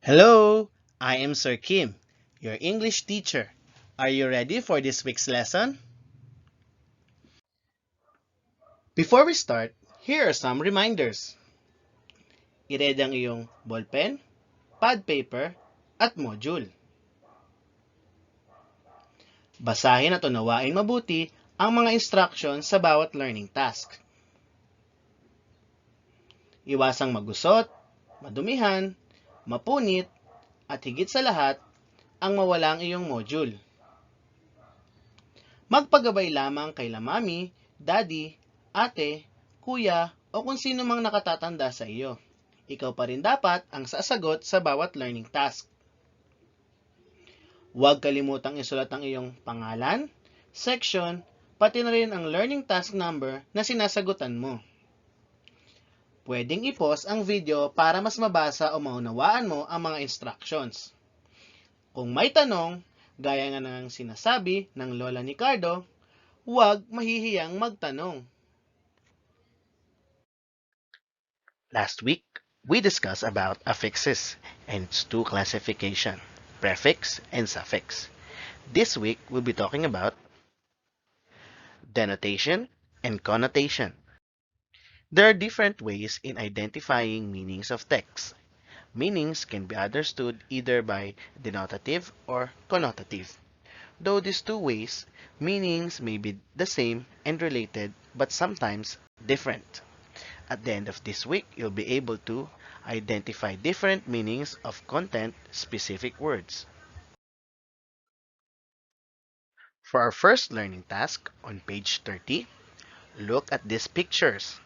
Hello, I am Sir Kim, your English teacher. Are you ready for this week's lesson? Before we start, here are some reminders. I-ready ang iyong ballpen, pad paper, at module. Basahin at unawain mabuti ang mga instructions sa bawat learning task. Iwasang magusot, madumihan, mapunit, at higit sa lahat, ang mawala ang iyong module. Magpagabay lamang kay mami, daddy, ate, kuya, o kung sino mang nakatatanda sa iyo. Ikaw pa rin dapat ang sasagot sa bawat learning task. Huwag kalimutang isulat ang iyong pangalan, section, pati na rin ang learning task number na sinasagutan mo. Pwedeng i-pause ang video para mas mabasa o maunawaan mo ang mga instructions. Kung may tanong, gaya nga ng sinasabi ng lola ni Cardo, huwag mahihiyang magtanong. Last week, we discussed about affixes and its two classification, prefix and suffix. This week, we'll be talking about denotation and connotation. There are different ways in identifying meanings of text. Meanings can be understood either by denotative or connotative. Though these two ways, meanings may be the same and related, but sometimes different. At the end of this week, you'll be able to identify different meanings of content-specific words. For our first learning task on page 30, look at these pictures.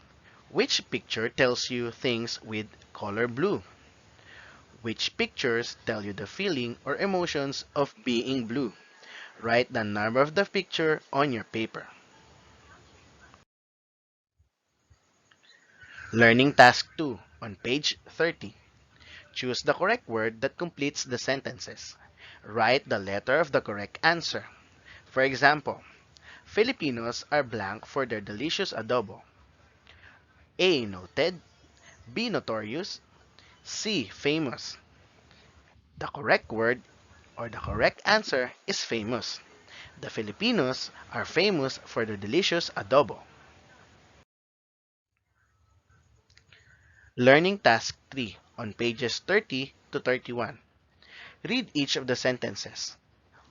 Which picture tells you things with color blue? Which pictures tell you the feeling or emotions of being blue? Write the number of the picture on your paper. Learning task 2 on page 30. Choose the correct word that completes the sentences. Write the letter of the correct answer. For example, Filipinos are blank for their delicious adobo. A. Noted. B. Notorious. C. Famous. The correct word or the correct answer is famous. The Filipinos are famous for their delicious adobo. Learning task 3 on pages 30 to 31. Read each of the sentences.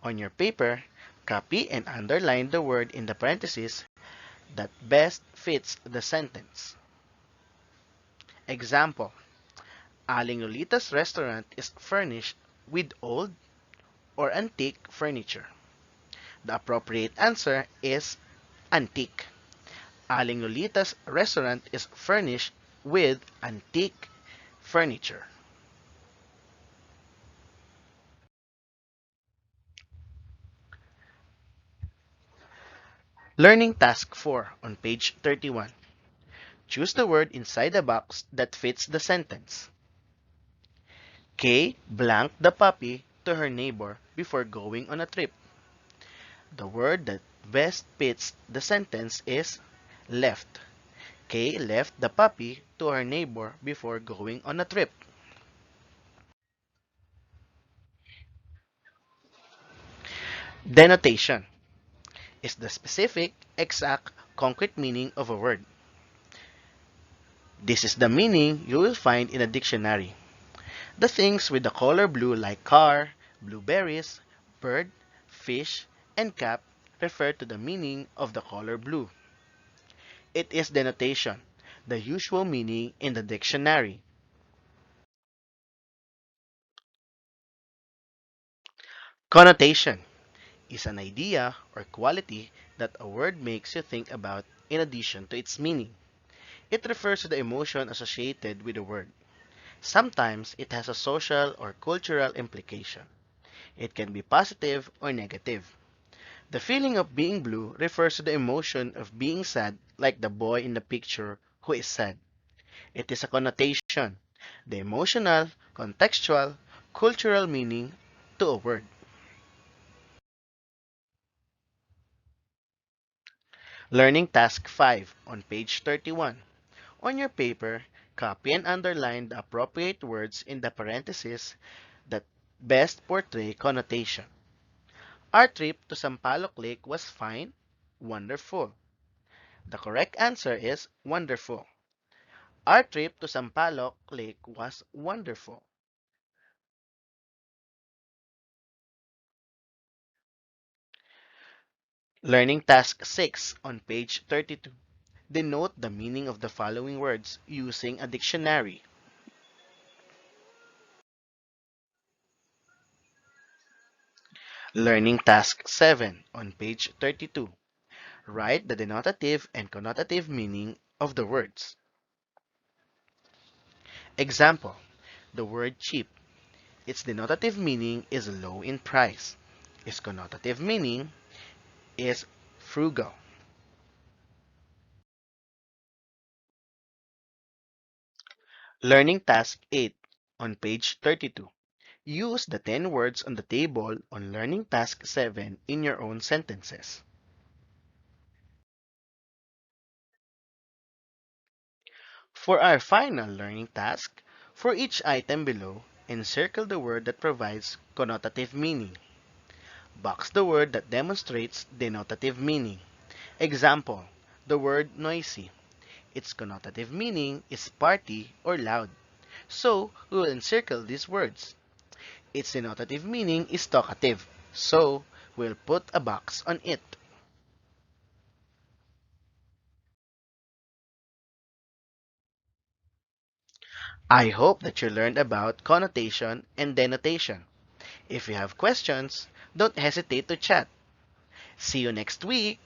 On your paper, copy and underline the word in the parentheses that best fits the sentence. Example, Aling Lolita's restaurant is furnished with old or antique furniture. The appropriate answer is antique. Aling Lolita's restaurant is furnished with antique furniture. Learning task 4 on page 31. Choose the word inside the box that fits the sentence. Kay blanked the puppy to her neighbor before going on a trip. The word that best fits the sentence is left. Kay left the puppy to her neighbor before going on a trip. Denotation is the specific, exact, concrete meaning of a word. This is the meaning you will find in a dictionary. The things with the color blue like car, blueberries, bird, fish, and cap refer to the meaning of the color blue. It is denotation, the usual meaning in the dictionary. Connotation is an idea or quality that a word makes you think about in addition to its meaning. It refers to the emotion associated with the word. Sometimes it has a social or cultural implication. It can be positive or negative. The feeling of being blue refers to the emotion of being sad, like the boy in the picture who is sad. It is a connotation, the emotional, contextual, cultural meaning to a word. Learning task 5 on page 31. On your paper, Copy and underline the appropriate words in the parentheses that best portray connotation. Our trip to Sampaloc Lake was fine, wonderful. The correct answer is wonderful. Our trip to Sampaloc Lake was wonderful. Learning Task 6 on page 32. Denote the meaning of the following words using a dictionary. Learning Task 7 on page 32. Write the denotative and connotative meaning of the words. Example, the word cheap. Its denotative meaning is low in price. Its connotative meaning is frugal. Learning Task 8 on page 32. Use the 10 words on the table on Learning Task 7 in your own sentences. For our final learning task, for each item below, encircle the word that provides connotative meaning. Box the word that demonstrates denotative meaning. Example, the word noisy. Its connotative meaning is party or loud. So, we will encircle these words. Its denotative meaning is talkative. So, we'll put a box on it. I hope that you learned about connotation and denotation. If you have questions, don't hesitate to chat. See you next week.